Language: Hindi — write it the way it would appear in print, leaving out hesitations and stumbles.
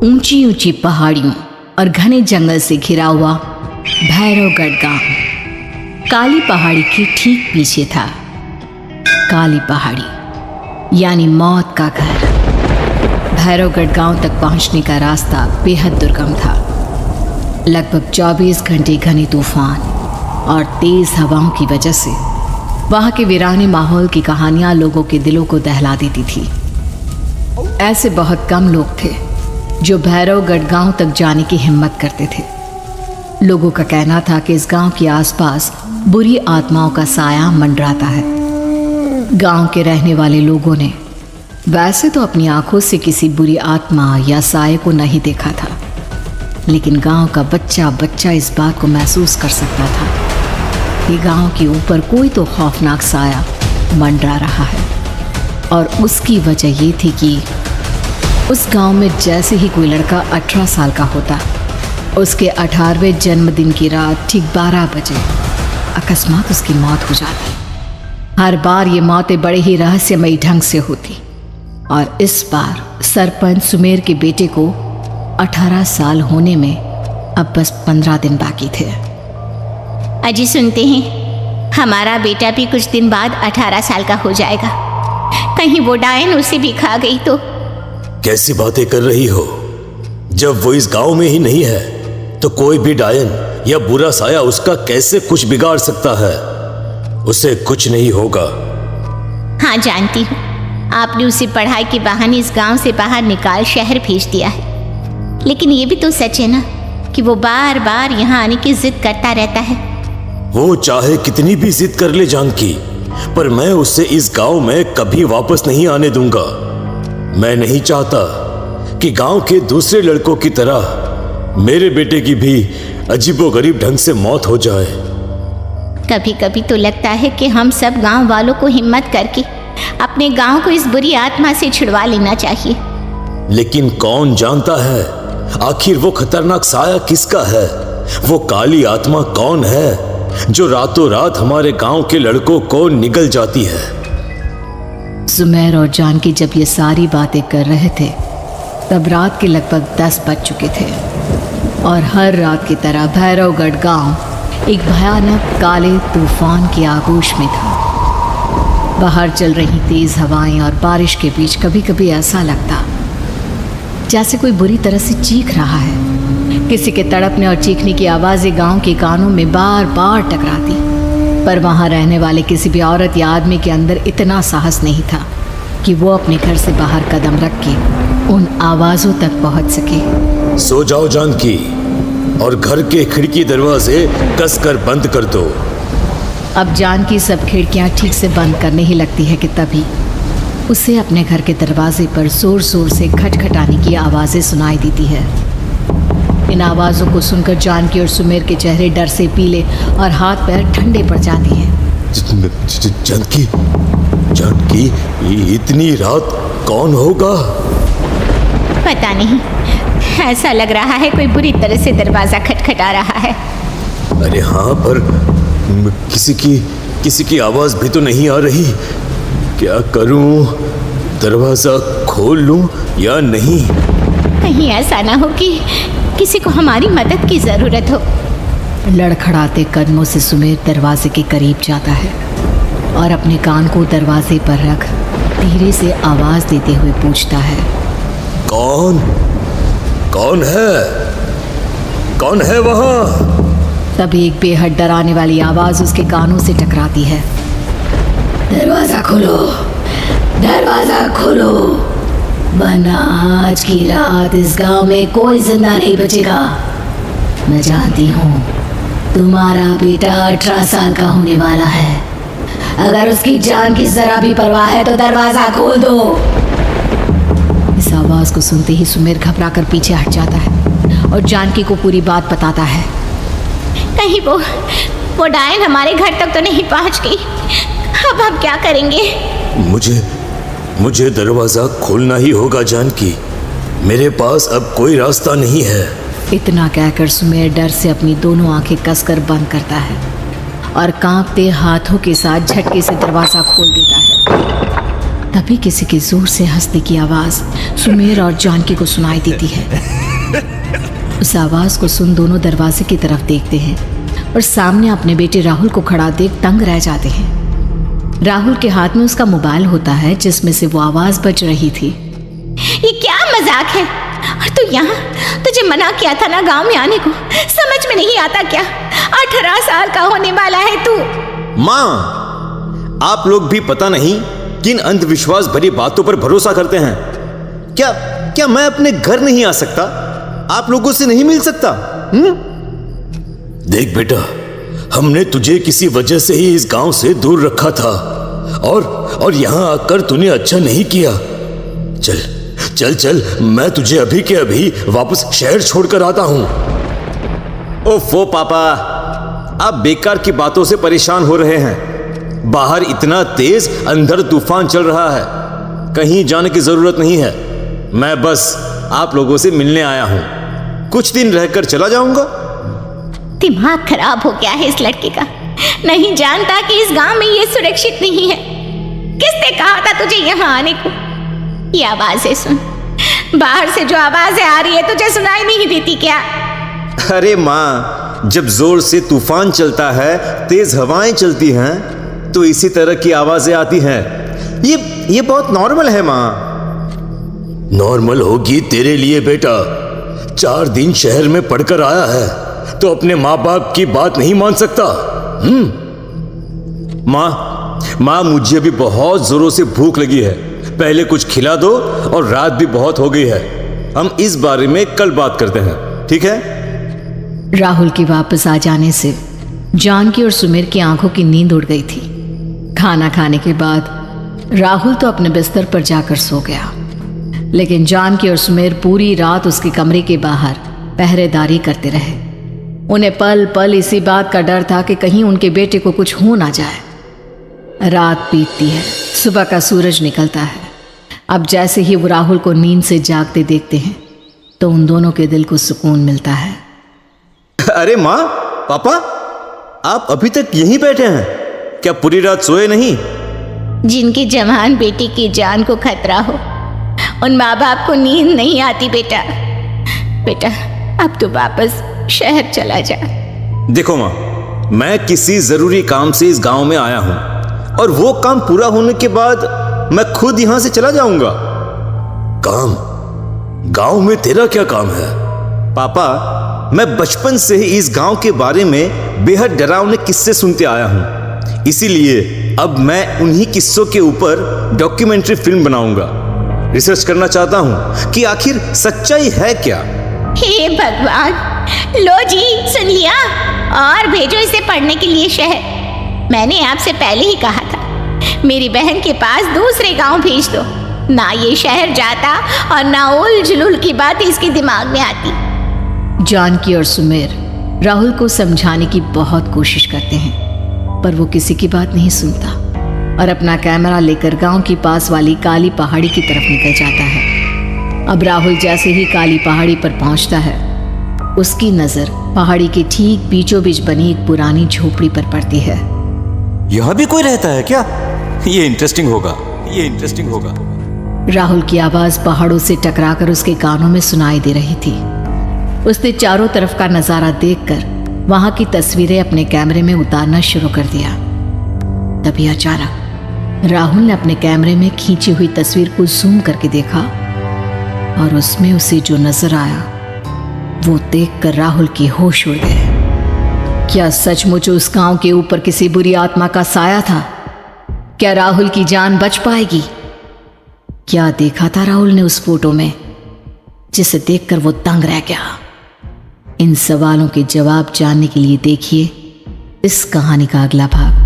ऊंची ऊंची पहाड़ियों और घने जंगल से घिरा हुआ भैरवगढ़ गांव काली पहाड़ी के ठीक पीछे था। काली पहाड़ी यानी मौत का घर। भैरवगढ़ गांव तक पहुंचने का रास्ता बेहद दुर्गम था। लगभग 24 घंटे घने तूफान और तेज हवाओं की वजह से वहां के वीराने माहौल की कहानियां लोगों के दिलों को दहला देती थी। ऐसे बहुत कम लोग थे जो भैरवगढ़ गांव तक जाने की हिम्मत करते थे। लोगों का कहना था कि इस गांव के आसपास बुरी आत्माओं का साया मंडराता है। गांव के रहने वाले लोगों ने वैसे तो अपनी आंखों से किसी बुरी आत्मा या साये को नहीं देखा था, लेकिन गांव का बच्चा बच्चा इस बात को महसूस कर सकता था कि गांव के ऊपर कोई तो खौफनाक साया मंडरा रहा है। और उसकी वजह ये थी कि उस गांव में जैसे ही कोई लड़का 18 साल का होता, उसके 18वें जन्मदिन की रात ठीक 12 बजे अकस्मात उसकी मौत हो जाती। हर बार ये मौतें बड़े ही रहस्यमयी ढंग से होती और इस बार सरपंच सुमेर के बेटे को 18 साल होने में अब बस 15 दिन बाकी थे। अजी सुनते हैं, हमारा बेटा भी कुछ दिन बाद 18 साल का हो जाएगा। कहीं वो डायन उसे भी खा गई तो। कैसी बातें कर रही हो? जब वो इस गांव में ही नहीं है तो कोई भी डायन या बुरा साया उसका कैसे कुछ बिगाड़ सकता है? उसे कुछ नहीं होगा। हाँ जानती हूँ, आपने उसे पढ़ाई के बहाने इस गांव से बाहर निकाल शहर भेज दिया है, लेकिन ये भी तो सच है ना कि वो बार बार यहाँ आने की जिद करता रहता है। वो चाहे कितनी भी जिद कर ले जानकी, पर मैं उसे इस गांव में कभी वापस नहीं आने दूंगा। मैं नहीं चाहता कि गांव के दूसरे लड़कों की तरह मेरे बेटे की भी अजीबोगरीब ढंग से मौत हो जाए। कभी कभी तो लगता है कि हम सब गांव वालों को हिम्मत करके अपने गांव को इस बुरी आत्मा से छुड़वा लेना चाहिए। लेकिन कौन जानता है आखिर वो खतरनाक साया किसका है? वो काली आत्मा कौन है जो रातों रात हमारे गांव के लड़कों को निगल जाती है? सुमेर और जानकी जब ये सारी बातें कर रहे थे तब रात के लगभग 10 बज चुके थे और हर रात की तरह भैरवगढ़ गांव एक भयानक काले तूफान की आगोश में था। बाहर चल रही तेज हवाएं और बारिश के बीच कभी कभी ऐसा लगता जैसे कोई बुरी तरह से चीख रहा है। किसी के तड़पने और चीखने की आवाज़ें गांव के कानों में बार बार टकराती, पर वहां रहने वाले किसी भी औरत या आदमी के अंदर इतना साहस नहीं था कि वो अपने घर से बाहर कदम रख के उन आवाज़ों तक पहुंच सके। सो जाओ जानकी और घर के खिड़की दरवाजे कसकर बंद कर दो। अब जानकी सब खिड़कियां ठीक से बंद करने ही लगती है कि तभी उसे अपने घर के दरवाजे पर जोर जोर से खटखटाने की आवाज़ें सुनाई देती है। इन आवाज़ों को सुनकर जानकी और सुमेर के चेहरे डर से पीले और हाथ पैर ठंडे पड़ जाते हैं। जानकी, जानकी, इतनी रात कौन होगा? पता नहीं, ऐसा लग रहा है कोई बुरी तरह से दरवाजा खटखटा रहा है। अरे हाँ, पर किसी की आवाज़ भी तो नहीं आ रही। क्या करूं? दरवाजा खोल लूं या नहीं? कहीं ऐसा ना हो कि किसी को हमारी मदद की ज़रूरत हो। लड़खड़ाते कदमों से सुमेर दरवाजे के करीब जाता है और अपने कान को दरवाजे पर रख धीरे से आवाज़ देते हुए पूछता है, कौन? कौन है? कौन है वहाँ? तभी एक बेहद डराने वाली आवाज़ उसके कानों से टकराती है। दरवाज़ा खोलो, दरवाज़ा खोलो, वरना आज की रात इस गांव में कोई जिंदा नहीं बचेगा। मैं जानती हूँ तुम्हारा बेटा 18 साल का होने वाला है। अगर उसकी जान की जरा भी परवाह है तो दरवाज़ा खोल दो। इस आवाज़ को सुनते ही सुमेर घबरा कर पीछे हट जाता है और जानकी को पूरी बात बताता है। कहीं वो डायन हमारे घर तक तो नहीं पहुँच गई? अब हम क्या करेंगे? मुझे दरवाज़ा खोलना ही होगा जानकी। मेरे पास अब कोई रास्ता नहीं है। इतना कहकर सुमेर डर से अपनी दोनों आंखें कसकर बंद करता है और कांपते हाथों के साथ झटके से दरवाज़ा खोल देता है। तभी किसी के जोर से हंसने की आवाज सुमेर और जानकी को सुनाई देती है। उस आवाज को सुन दोनों दरवाजे की तरफ देखते हैं और सामने अपने बेटे राहुल को खड़ा देख तंग रह जाते हैं। राहुल के हाथ में उसका मोबाइल होता है जिसमें से वो आवाज बज रही थी। ये क्या मजाक है? और तू यहाँ, तुझे मना किया था ना गांव में आने को, समझ में नहीं आता क्या? 18 साल का होने वाला है तू। माँ, आप लोग भी पता नहीं किन अंधविश्वास भरी बातों पर भरोसा करते हैं। क्या मैं अपने घर नहीं आ सकता? आप लोगों से नहीं मिल सकता? देख बेटा, हमने तुझे किसी वजह से ही इस गांव से दूर रखा था और यहां आकर तूने अच्छा नहीं किया। चल चल चल, मैं तुझे अभी के अभी वापस शहर छोड़कर आता हूं। ओफो पापा, आप बेकार की बातों से परेशान हो रहे हैं। बाहर इतना तेज अंधड़ तूफान चल रहा है, कहीं जाने की जरूरत नहीं है। मैं बस आप लोगों से मिलने आया हूं, कुछ दिन रहकर चला जाऊंगा। दिमाग खराब हो गया है इस लड़के का, नहीं जानता कि इस गांव में ये सुरक्षित नहीं है। किसने कहा था तुझे यहाँ आने को? ये आवाजें सुन, बाहर से जो आवाजें आ रही है तुझे सुनाई नहीं देती क्या? अरे माँ, जब जोर से तूफान चलता है, तेज हवाएं चलती हैं, तो इसी तरह की आवाजें आती हैं। ये बहुत नॉर्मल है माँ। नॉर्मल होगी तेरे लिए बेटा। 4 दिन शहर में पढ़कर आया है तो अपने माँ बाप की बात नहीं मान सकता। माँ, मुझे भी बहुत जोरों से भूख लगी है, पहले कुछ खिला दो, और रात भी बहुत हो गई है। हम इस बारे में कल बात करते हैं, ठीक है? राहुल के वापस आ जाने से जानकी और सुमेर की आंखों की नींद उड़ गई थी। खाना खाने के बाद राहुल तो अपने बिस्तर पर जाकर सो गया, लेकिन जानकी और सुमेर पूरी रात उसके कमरे के बाहर पहरेदारी करते रहे। उन्हें पल पल इसी बात का डर था कि कहीं उनके बेटे को कुछ हो ना जाए। रात बीतती है, सुबह का सूरज निकलता है। अब जैसे ही वो राहुल को नींद से जागते देखते हैं तो उन दोनों के दिल को सुकून मिलता है। अरे माँ, पापा, आप अभी तक यहीं बैठे हैं? क्या पूरी रात सोए नहीं? जिनकी जवान बेटी की जान को खतरा हो, उन माँ बाप को नींद नहीं आती बेटा। बेटा, अब तो वापस शहर चला जा। देखो माँ, मैं किसी जरूरी काम से इस गांव में आया हूं, और वो काम पूरा होने के बाद मैं खुद यहां से चला जाऊंगा। काम? गांव में तेरा क्या काम है? पापा, मैं बचपन से ही इस गांव के बारे में बेहद डरावने किस्से सुनते आया हूं, इसीलिए अब मैं उन्हीं किस्सों के ऊपर डॉक्यूमेंट्री फिल्म बनाऊंगा। रिसर्च करना चाहता हूं कि आखिर सच्चाई है क्या। हे भगवान, लो जी, सुन लिया, और भेजो इसे पढ़ने के लिए शहर। मैंने आपसे पहले ही कहा था, मेरी बहन के पास दूसरे गांव भेज दो। ना ये शहर जाता और ना उल जुलूल की बात इसके दिमाग में आती। जानकी और सुमेर राहुल को समझाने की बहुत कोशिश करते हैं, पर वो किसी की बात नहीं सुनता और अपना कैमरा लेकर गांव की पास वाली काली पहाड़ी की तरफ निकल जाता है। अब राहुल जैसे ही काली पहाड़ी पर पहुंचता है, उसकी नजर पहाड़ी के ठीक बीचों बीच बनी एक पुरानी झोपड़ी पर पड़ती है। यहाँ भी कोई रहता है क्या? ये इंटरेस्टिंग होगा। राहुल की आवाज पहाड़ों से टकराकर उसके कानों में सुनाई दे रही थी। उसने चारों तरफ का नजारा देखकर वहां की तस्वीरें अपने कैमरे में उतारना शुरू कर दिया। तभी अचानक राहुल ने अपने कैमरे में खींची हुई तस्वीर को जूम करके देखा और उसमें उसे जो नजर आया वो देखकर राहुल की होश उड़ गए। क्या सचमुच उस गांव के ऊपर किसी बुरी आत्मा का साया था? क्या राहुल की जान बच पाएगी? क्या देखा था राहुल ने उस फोटो में जिसे देखकर वो दंग रह गया? इन सवालों के जवाब जानने के लिए देखिए इस कहानी का अगला भाग।